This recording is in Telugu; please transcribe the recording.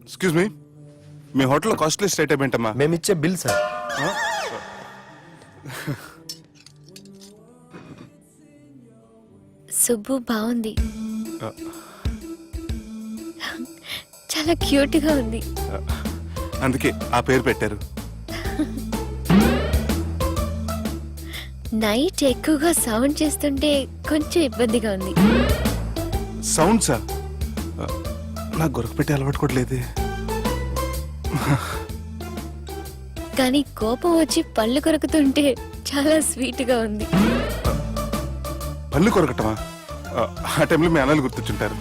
ఎక్స్క్యూజ్ మీ, మీ హోటల్లో కాస్ట్లీ స్టేట్ ఏంటమ్మా? మేమిచ్చే బిల్ సార్. సుబ్బు బాగుంది, చాలా క్యూట్ గా ఉంది. అందుకే ఆ పేరు పెట్టారు. నైట్ ఎక్కువగా సౌండ్ చేస్తుంటే కొంచెం ఇబ్బందిగా ఉంది. సౌండ్సా? నాకు గొరక పెట్టి అలవాటు కూడా లేదే. కానీ కోపం వచ్చి పళ్ళు కొరుకుతుంటే చాలా స్వీట్ గా ఉంది. పళ్ళు కొరకటమా? ఆ టైంలో మీ అన్నలు గుర్తొచ్చుంటారు.